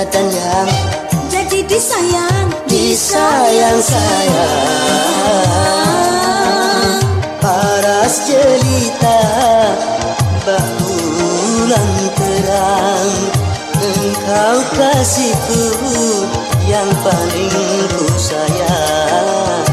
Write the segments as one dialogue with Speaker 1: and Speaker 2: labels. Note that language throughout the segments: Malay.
Speaker 1: Bisa dan yang
Speaker 2: jadi disayang,
Speaker 1: disayang-sayang. Paras jelita bulan terang, engkau kasihku yang paling ku sayang.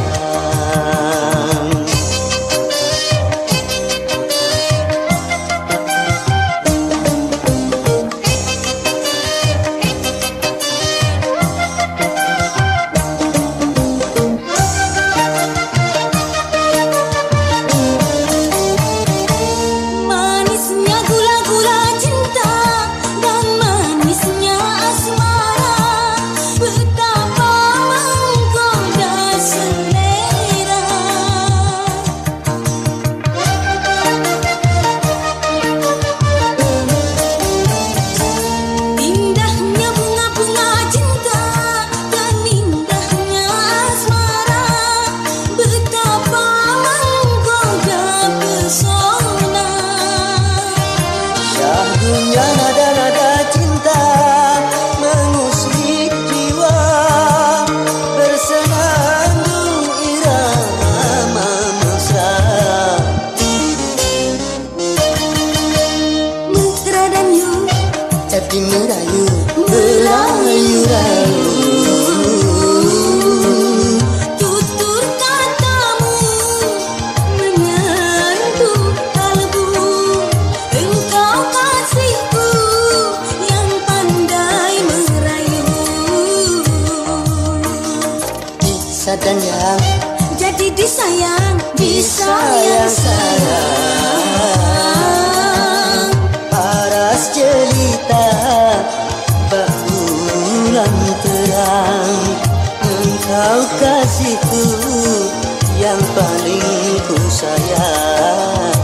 Speaker 1: Jadi merayu-rayu,
Speaker 2: tutur katamu menyentuh kalbu. Engkau kasihku yang pandai merayu.
Speaker 1: bisa dan yang
Speaker 2: jadi disayang,
Speaker 1: disayang-sayang. Paras jelita bulan terang, engkau kasihku yang paling ku sayang.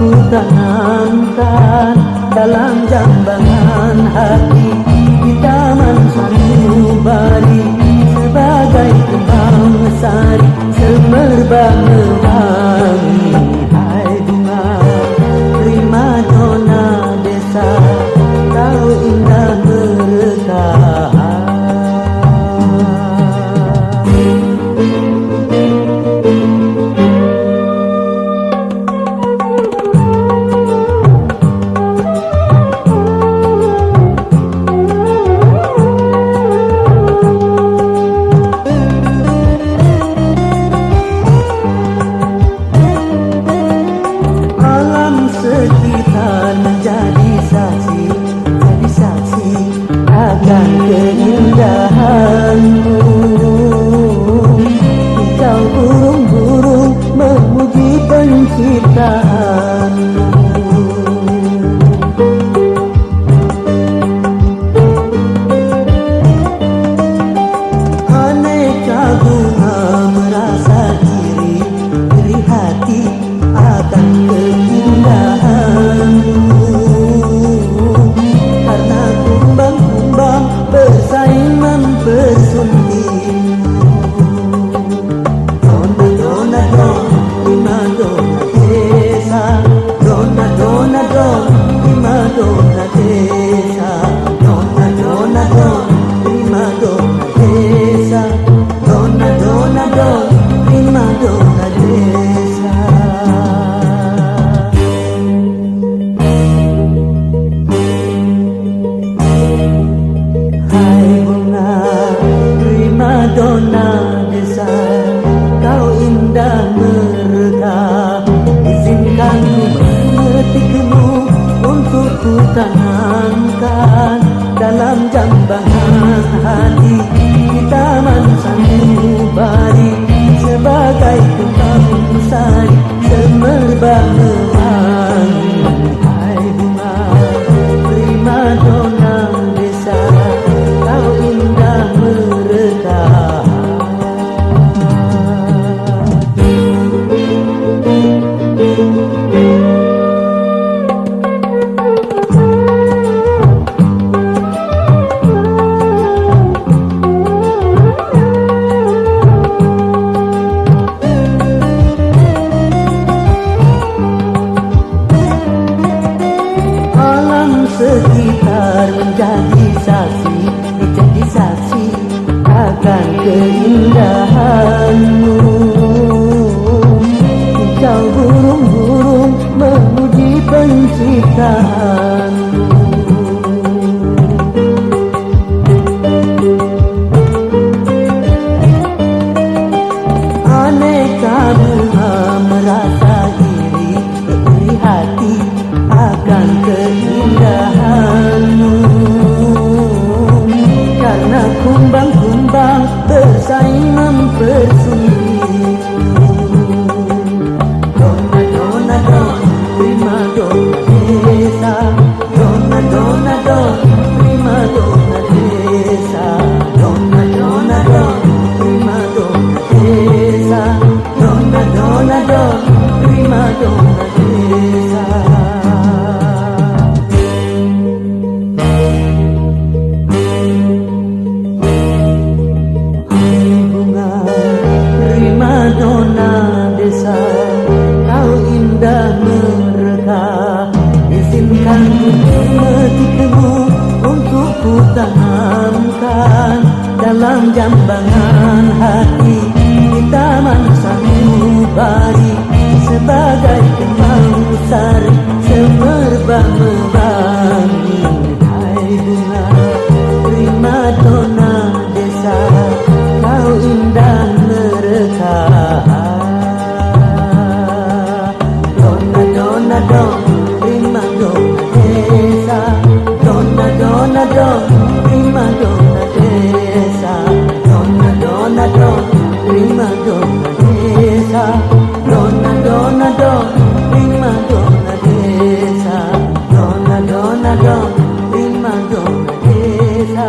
Speaker 3: Ku tanamkan dalam jambangan hati di taman sanubari sebagai kembang sari semerbak mewangi. Hai bunga primadona desa, kau indah merekah. Keindahanmu, hijau burung-burung memuji penciptaanmu. Aneka bunga merasa iri hati akan keindahanmu. Karena kumbang-kumbang bersaing mempersundingmu. Dona, dona, dona, prima dona desa. tanamkan dalam jambangan hati di taman sanubari sebagai kembang sari semerbak mewangi. Hai bunga primadona desa, kau indah merekah. Sekitar menjadi saksi akan keindahanmu. Kicau burung-burung memuji penciptaanmu. Aneka bunga merasa iri hati akan keindahanmu, karena kumbang-kumbang bersaing mempersunimu. Dona dona don, prima dona desa. Dona dona don, prima dona desa. Dona dona don, prima dona desa. Dona dona don, prima dona desa. Primadona desa, kau indah merekah. Izinkan metikmu untuk ku tanamkan dalam jambangan hati di taman sanubari sebagai kembang sari semerbak mewangi. Hai bunga primadona desa, kau indah merekah. Dona dona don, prima dona desa. Dona dona don, prima dona desa. Dona dona don, prima dona desa. Dona dona don, prima dona desa. Dona dona don, prima dona desa.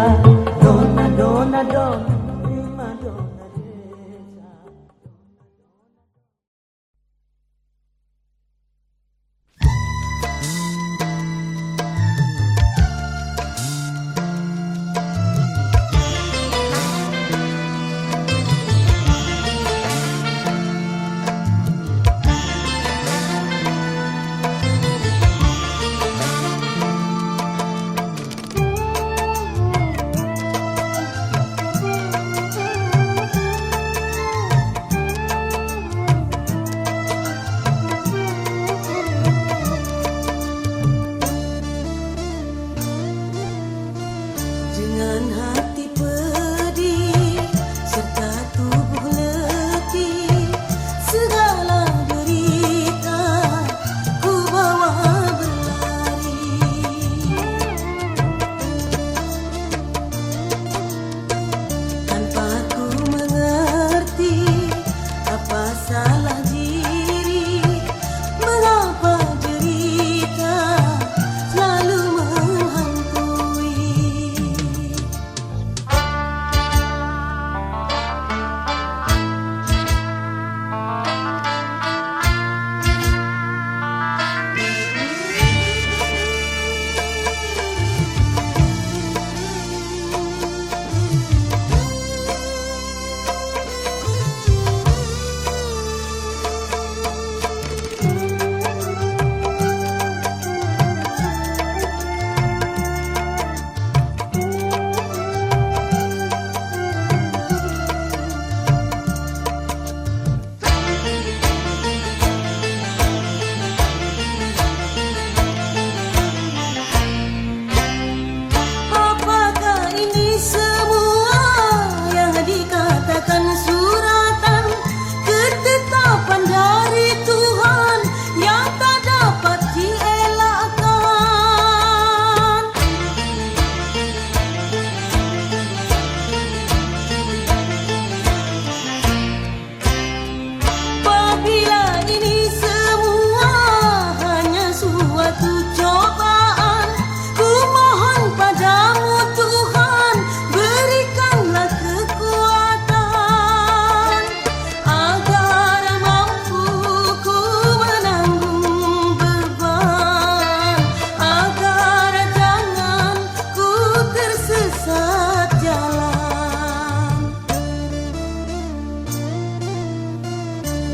Speaker 3: Dona dona don, prima dona desa.
Speaker 2: bila ini semua hanya suatu cobaan, ku mohon padamu Tuhan, berikanlah kekuatan agar mampu ku menanggung beban, agar jangan ku tersesat jalan.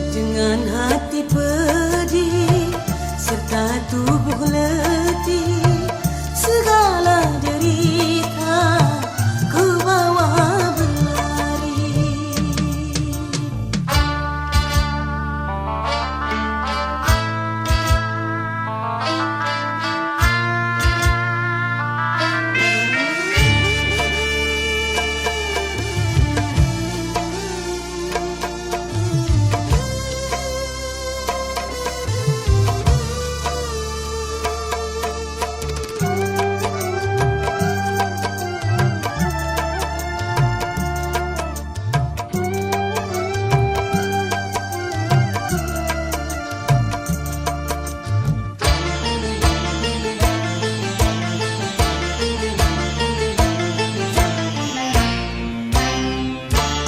Speaker 2: Dengan hati pedih serta tubuh letih, segala derita ku bawa berlari.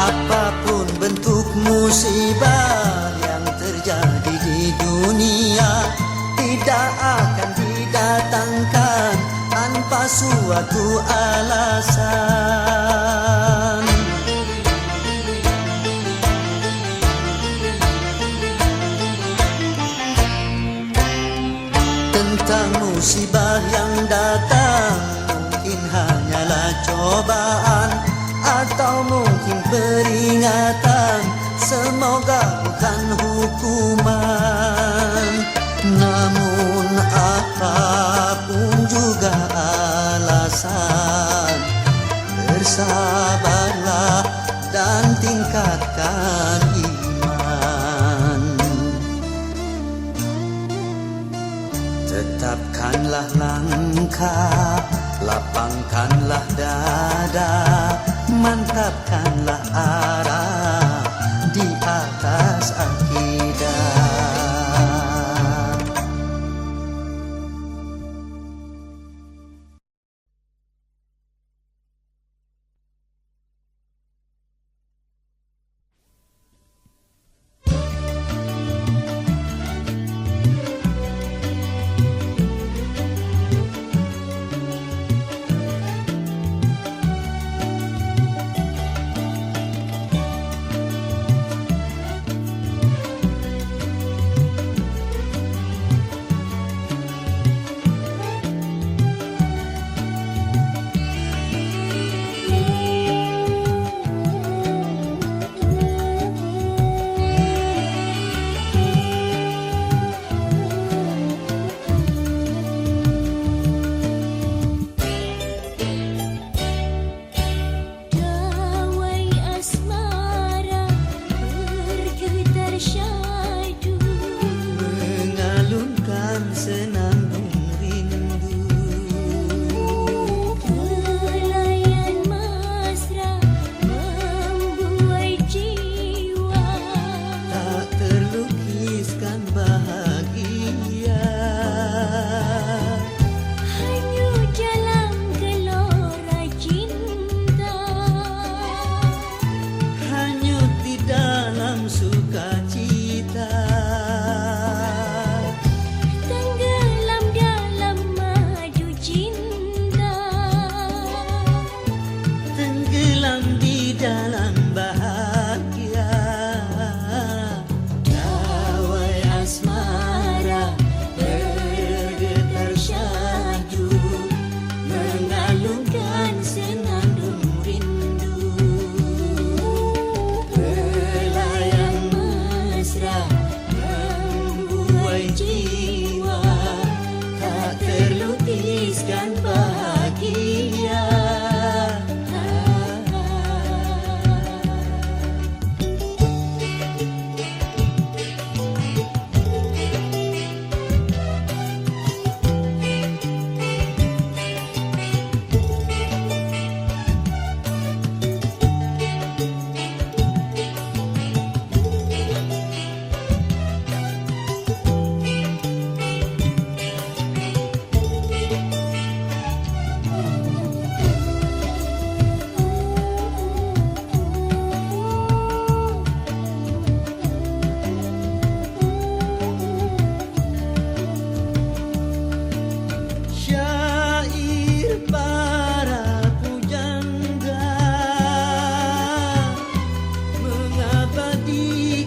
Speaker 1: Apapun bentuk musibah yang terjadi di dunia, tidak akan didatangkan tanpa suatu alasan. Tentang musibah yang datang, mungkin hanyalah cobaan atau mungkin peringatan, semoga bukan hukuman. Namun apapun juga alasan, bersabarlah dan tingkatkan iman. Tetapkanlah langkah, lapangkanlah dada, mantapkanlah arah di atas akidah.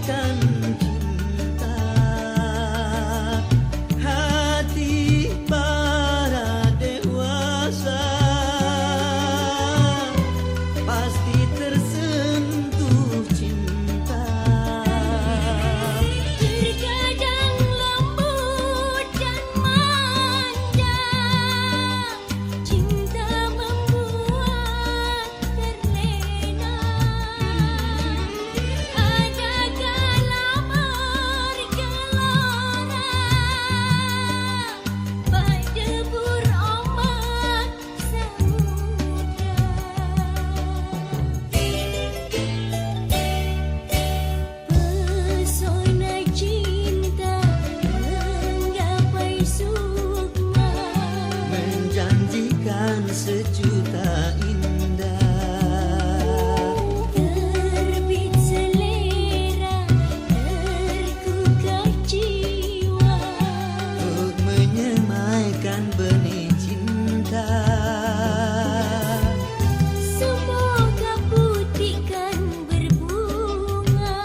Speaker 1: menjanjikan cinta, hati para dewasa pasti tersentuh cinta.
Speaker 2: Terkadang lembut dan manja, cinta membuat terlena. Ada kala bergelora berdebur ombak samudra. Pesona cinta menggapai sukma,
Speaker 1: Menjanjikan sejuta indah,
Speaker 2: terbit selera, tergugah jiwa.
Speaker 1: untuk menyemaikan benih cinta.
Speaker 2: Semoga putihkan berbunga,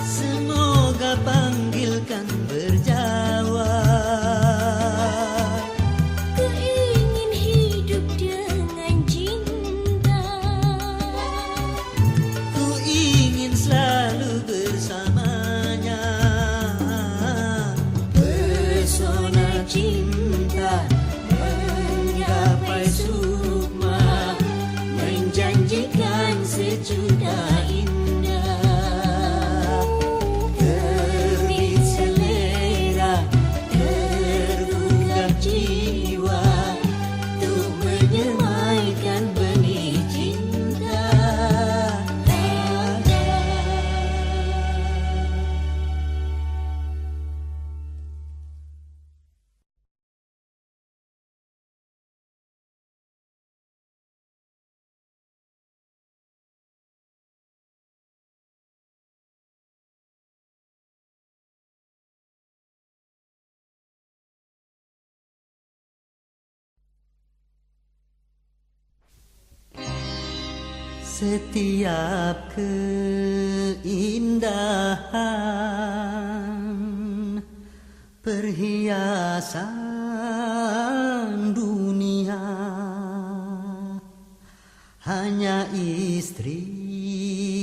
Speaker 1: Semoga panggilkan berjawa,
Speaker 2: keingin hidup dengan cinta.
Speaker 1: ku ingin selalu bersamanya. Pesona cinta menggapai sukma, menjanjikan sejuta indah, terbit selera, tergugah jiwa, untuk menyemaikan benih cinta. Setiap keindahan perhiasan dunia, hanya istri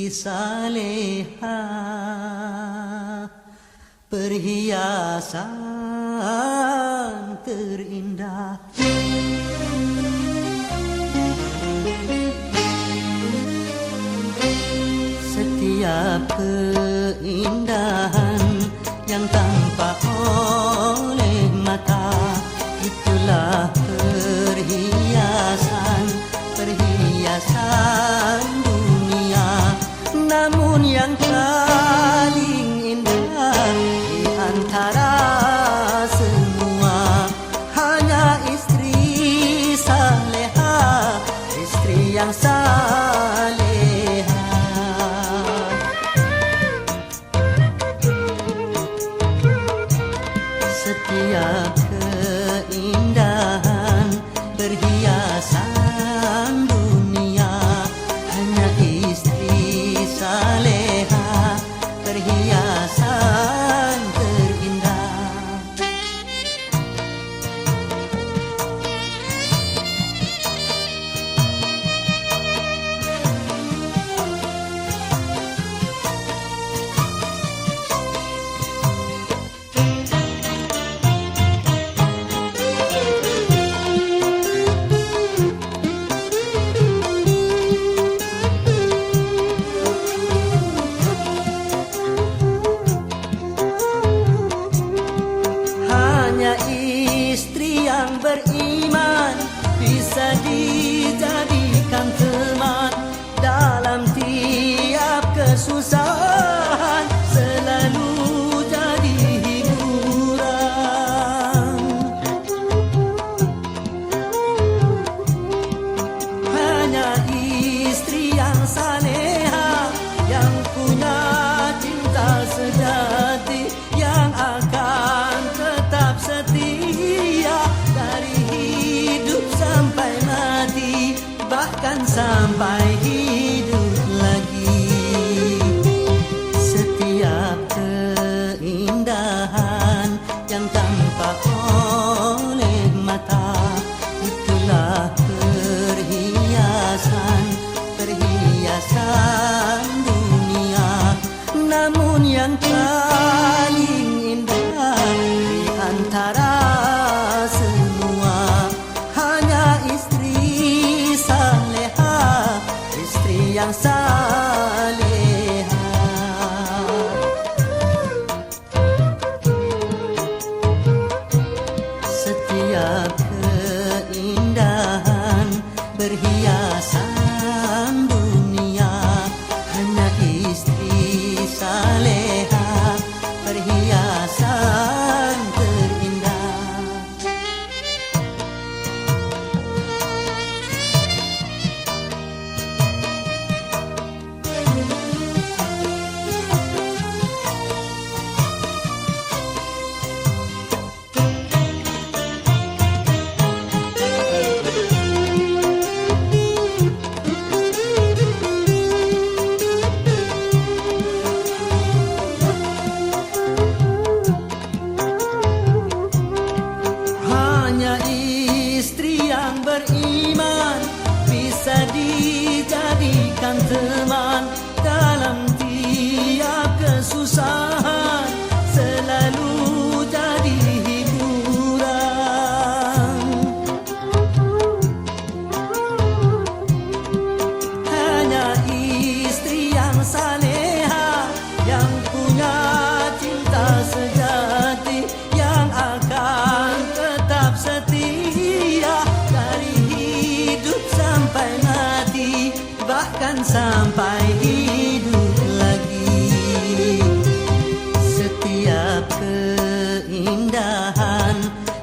Speaker 1: saleha perhiasan terindah. Setiap keindahan yang tampak oleh mata, itulah perhiasan dunia. Namun yang paling indah di antara semua, hanya istri saleha, istri yang saleha. Setiap keindahan perhiasan dunia, hanya istri saleha, namun yang paling indah di antara semua hanya istri saleha, istri yang saleha. Setiap keindahan berhiasan dunia hanya istri saleha, perhiasan terindah. Hanya istri yang beriman bisa dijadikan teman dalam tiap kesusahan, selalu jadi hiburan. Hanya istri yang saleha, yang punya cinta sejati, yang akan tetap setia dari hidup sampai mati, bahkan sampai hidup lagi. Setiap keindahan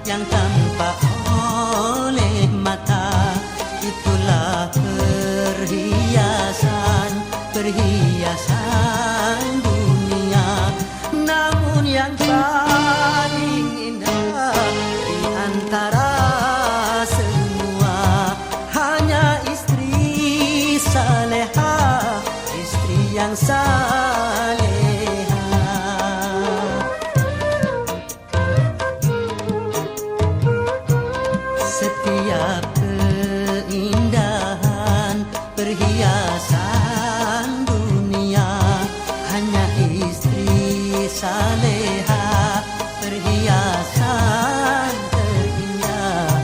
Speaker 1: yang tampak oleh mata, itulah perhiasan, perhiasan dunia. Namun yang paling indah di antara semua hanya istri saleha, istri yang saleha. Setiap keindahan perhiasan dunia hanya istri saleha, perhiasan terindah.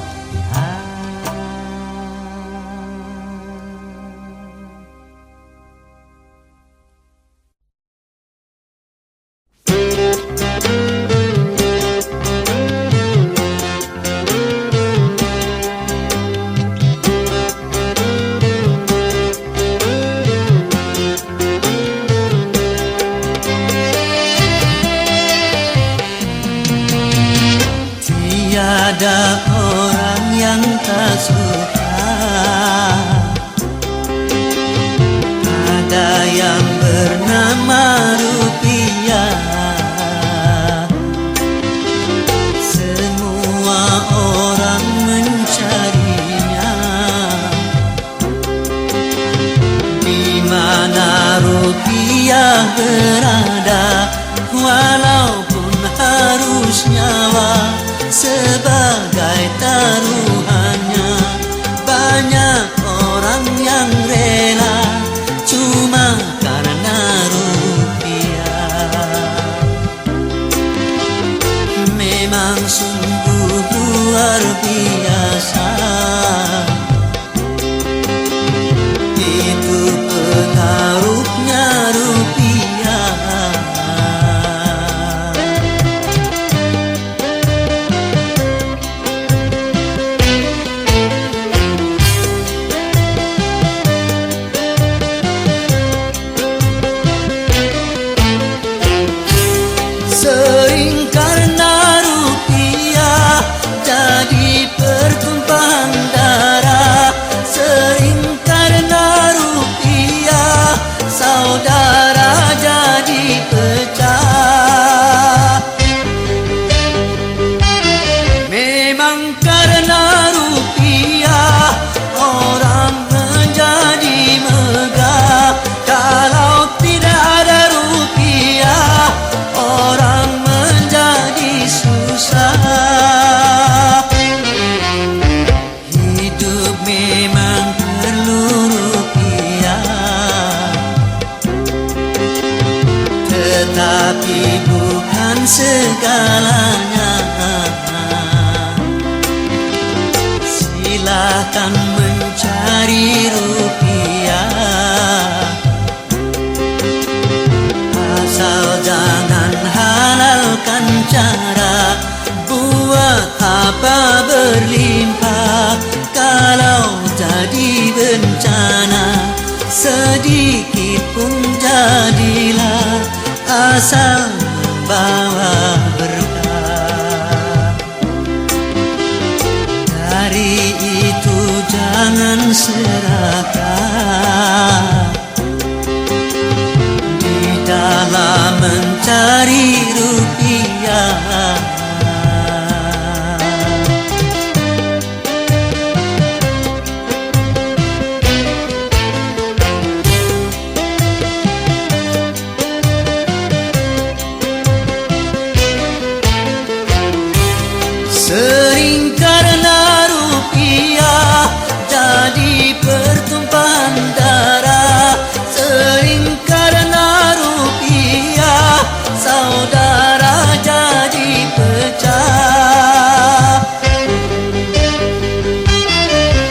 Speaker 1: Tiada orang yang tak suka, ada yang bernama rupiah. Semua orang mencarinya, di mana rupiah berada, walaupun harus nyawa sebagai taruhannya. Banyak orang yang rela cuma karena rupiah. Memang sungguh luar biasa, itu pengaruhnya rupiah. tetapi bukan segalanya. Silahkan mencari rupiah, asal jangan halalkan cara buat apa berlimpah. Kalau jadi bencana sedikit pun jadilah, asal membawa berkah. Dari itu jangan serakah di dalam mencari rupiah. Sering karena rupiah jadi pertumpahan darah. Sering karena rupiah saudara jadi pecah.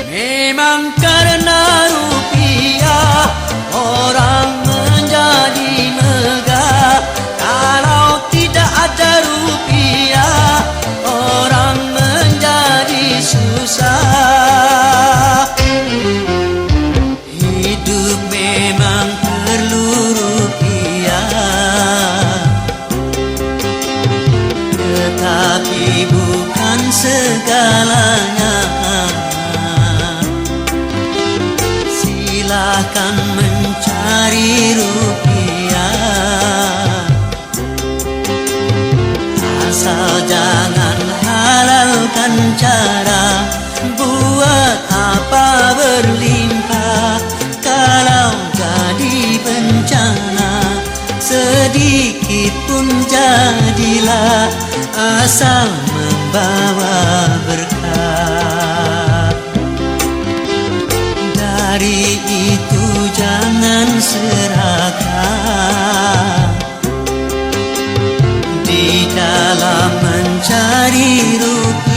Speaker 1: Memang karena rupiah orang menjadi megah. Kalau tidak ada rupiah orang menjadi susah. Hidup memang perlu rupiah, tetapi bukan segalanya. Silahkan mencari rupiah, asal jangan halalkan cara buat apa berlimpah. Kalau jadi bencana sedikit pun jadilah, asal membawa berkah. Dari itu jangan serakah di dalam mencari rupiah.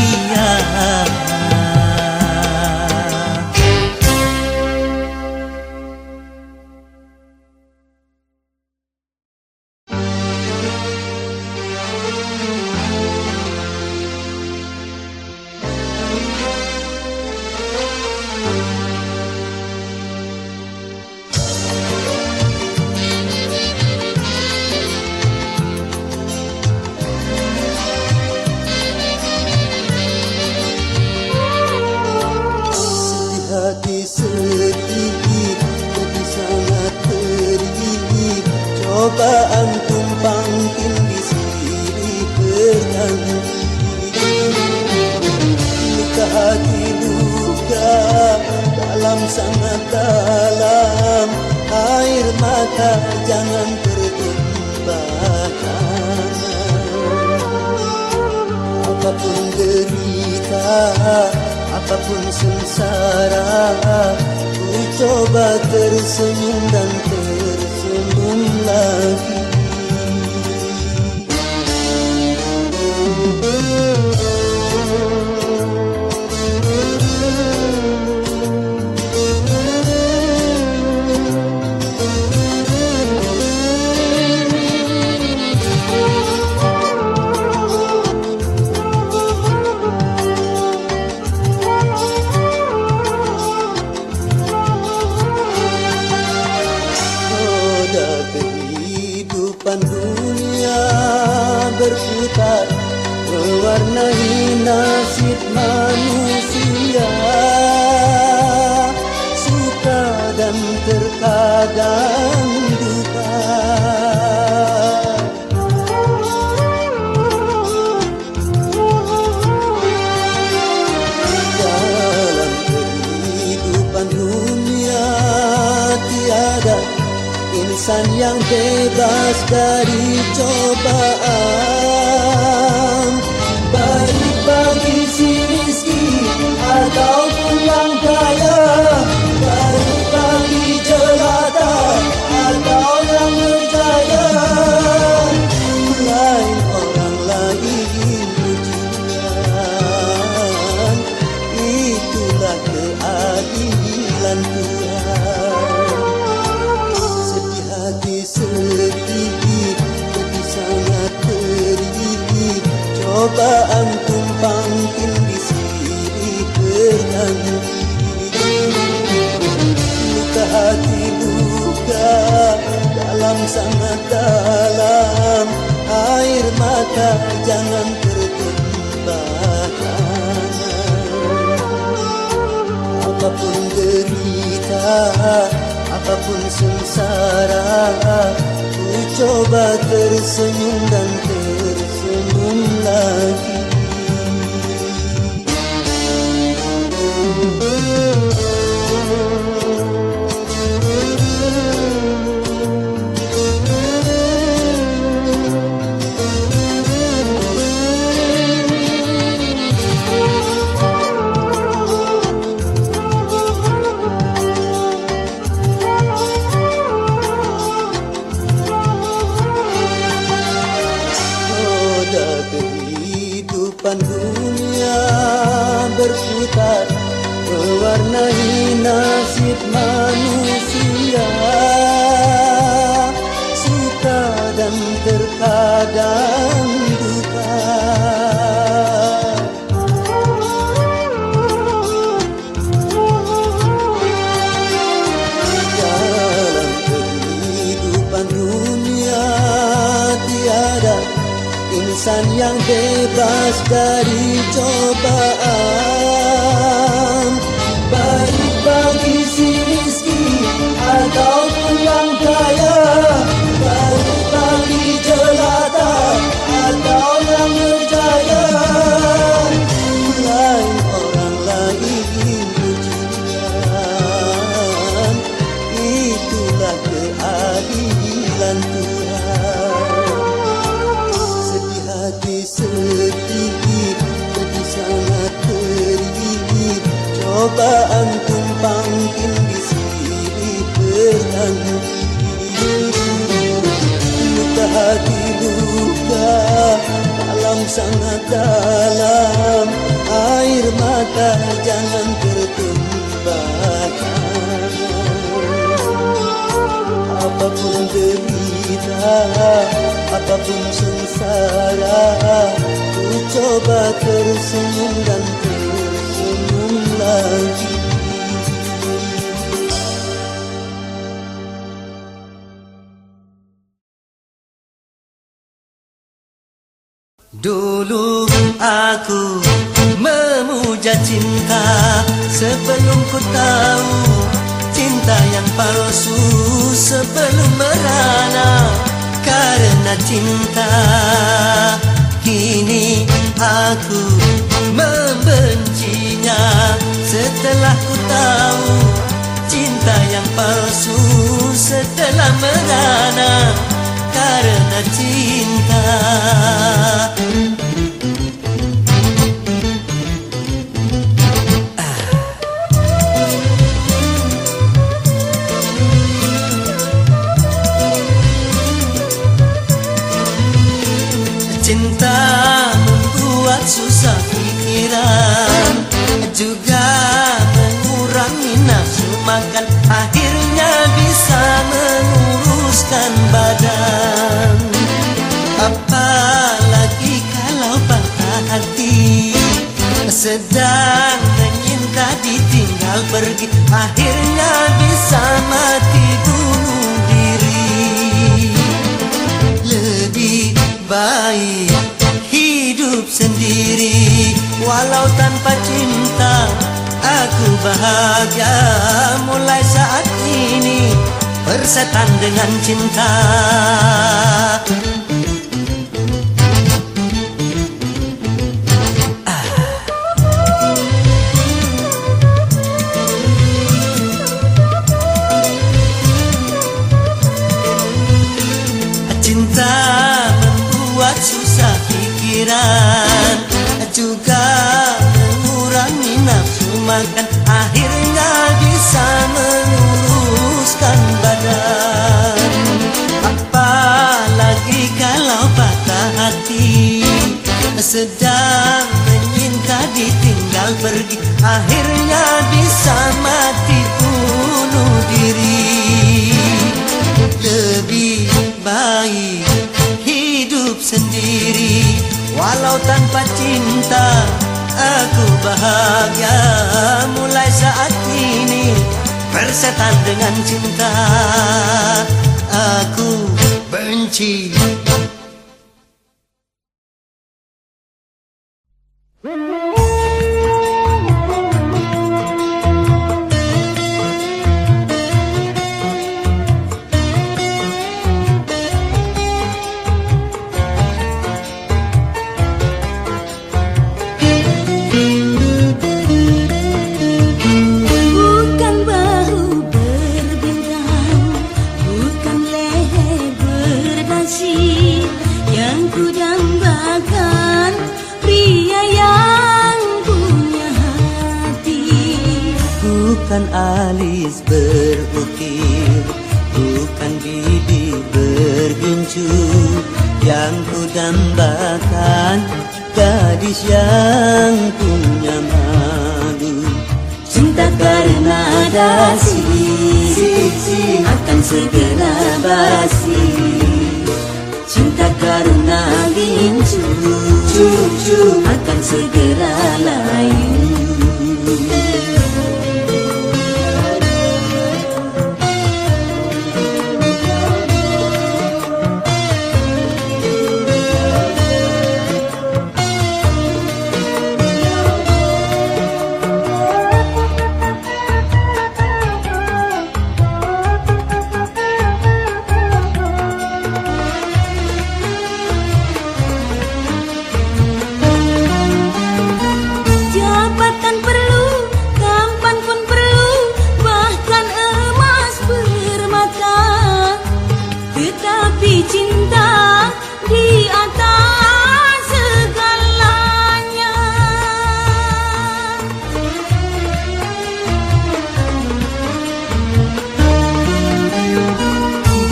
Speaker 3: Hati sedih jadi sangat terih. Cobaan tumpang tindih silih berganti. Luka hati luka dalam sangat dalam. Air mata jangan tertumpahkan. Apapun derita, apapun sengsara, ku coba tersenyum dan tersenyum lagi. Kehidupan dunia berputar, mewarnai nasib manusia. Suka dan terkadang duka. Dalam kehidupan dunia tiada insan yang bebas dari cobaan. Baik bagi si miskin ataupun yang kaya, baik bagi jelata atau yang berjaya. cobaan tumpang tindih silih berganti. Luka hati luka dalam sangat dalam, air mata jangan tertumpah tangan. Apapun derita, apapun sengsara, ku coba tersenyum dan tersenyum lagi. Kehidupan dunia berputar, mewarnai nasib manusia, suka dan terkadang duka. Dalam kehidupan dunia tiada insan yang bebas dari cobaan, baik bagi si miskin ataupun yang kaya, baik bagi jelata atau yang berjaya. Lain orang lain ujian, itulah keadilan Tuhan. Sedih, jadi sangat perih, cobaan tumpang tindih silih berganti. Luka hati luka dalam sangat dalam, air mata jangan tertumpah tangan. Apapun derita, apapun sengsara, ku coba tersenyum dan tersenyum lagi.
Speaker 1: Dulu aku memuja cinta sebelum ku tahu cinta yang palsu, sebelum merana karena cinta. Kini aku membencinya setelah ku tahu cinta yang palsu, setelah merana karena cinta. Cinta membuat susah pikiran, juga mengurangi nafsu makan, akhirnya bisa menguruskan badan. Apalagi kalau patah hati, sedang menyinta ditinggal pergi, akhirnya bisa mati bunuh diri. Lebih baik hidup sendiri, walau tanpa cinta aku bahagia. Mulai saat ini bersetan dengan cinta. Cinta membuat susah pikiran, juga mengurangi nafsu makan, akhirnya bisa menguruskan badan. Apalagi kalau patah hati, sedang menyinta ditinggal pergi, akhirnya bisa mati bunuh diri. Lebih baik hidup sendiri, Walau tanpa cinta aku bahagia. Mulai saat ini bersetan dengan cinta aku benci. Bukan alis berukir, bukan bibir bergincu, yang ku dambakan gadis yang punya madu. Cinta karena dasi akan segera basi. Cinta karena gincu akan segera layu.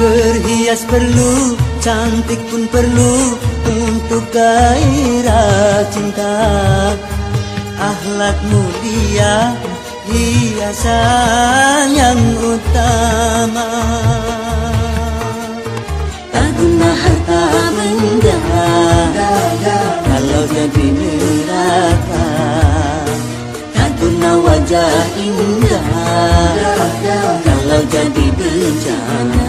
Speaker 1: Berhias perlu, cantik pun perlu untuk gairah cinta. Akhlak mulia, hiasan yang utama. Tak guna harta benda kalau jadi neraka. Tak guna wajah indah kalau jadi bencana.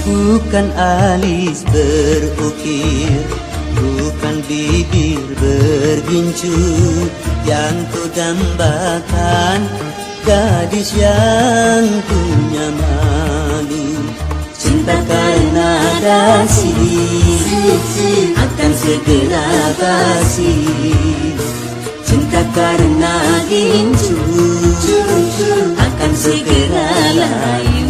Speaker 1: Bukan alis berukir, bukan bibir bergincu, yang ku dambakan gadis yang punya malu. Cinta karena dasi akan segera basi. Cinta karena gincu akan segera layu.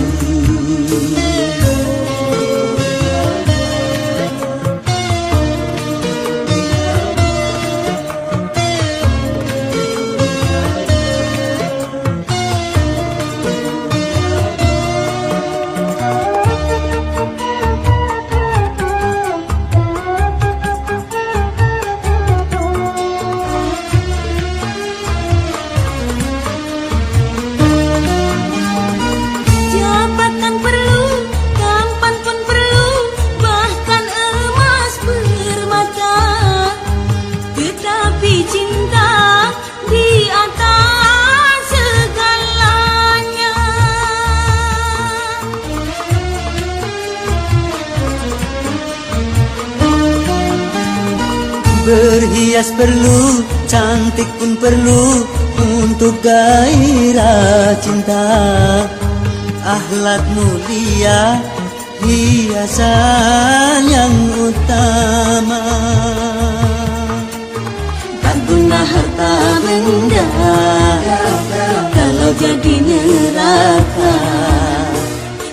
Speaker 1: Berhias perlu, cantik pun perlu untuk gairah cinta. Akhlak mulia, hiasan yang utama. Tak guna harta benda kalau jadi neraka.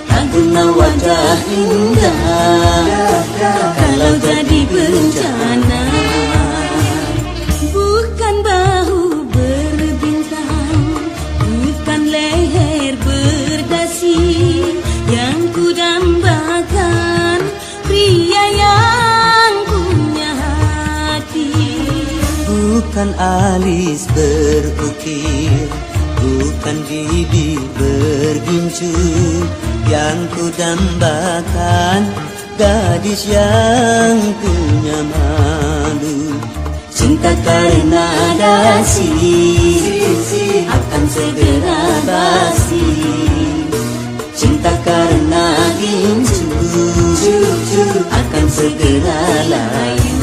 Speaker 1: Tak guna wajah indah kalau jadi bencana. Bukan bahu berbintang, bukan leher berdasi, yang ku dambakan pria yang punya
Speaker 3: bukan alis berukir, bukan bibir bergincu yang ku dambakan gadis yang punya malu. Cinta karena dasi akan segera basi, cinta karena gincu akan segera layu.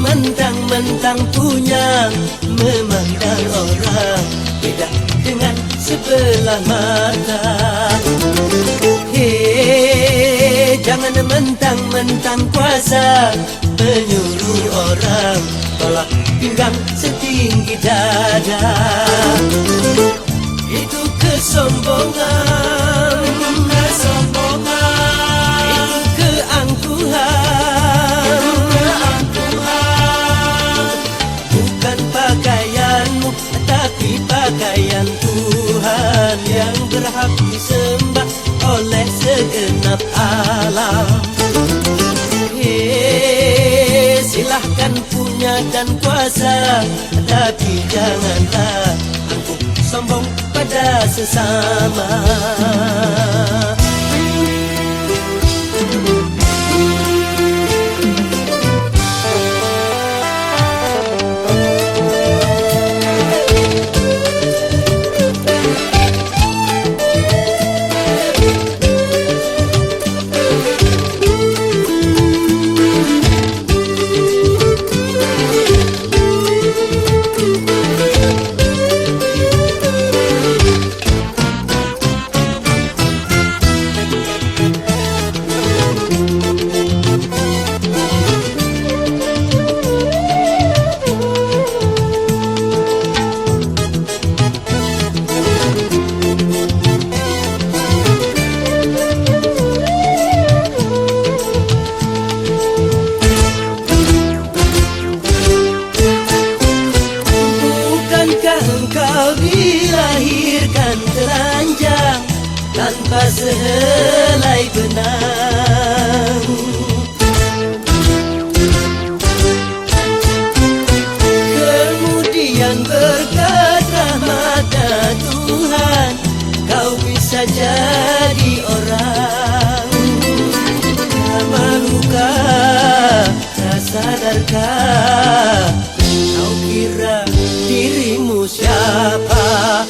Speaker 3: Mentang-mentang punya memandang orang beda dengan sebelah mata. Hei, jangan mentang-mentang kuasa menyuruh orang tolak pinggang setinggi dada. Itu kesombongan, itu keangkuhan. Tapi pakaian Tuhan yang berhak disembah oleh segenap alam. Hei, silahkan punya dan kuasa, tapi janganlah angkuh sombong pada sesama. Tanpa sehelai benang, kemudian berkat rahmat Tuhan kau bisa jadi orang. Malukah, tak sadarkah kau kira dirimu siapa?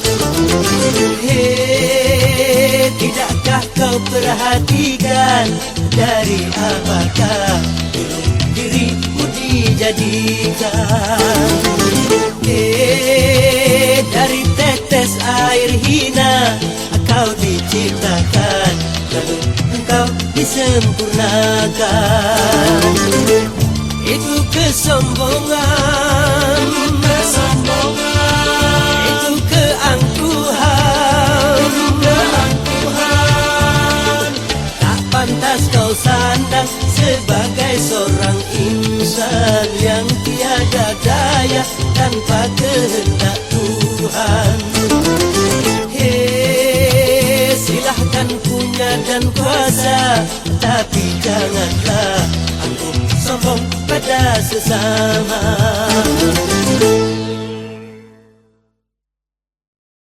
Speaker 3: Hei, tidakkah kau perhatikan dari apakah dirimu dijadikan? Dari tetes air hina kau diciptakan, lalu engkau disempurnakan. Itu kesombongan, itu keangkuhan. Tak pantas kau sandang sebagai seorang insan yang tiada daya tanpa kehendak Tuhan. Hei, silahkan punya dan kuasa, tapi janganlah angkuh sombong pada sesama.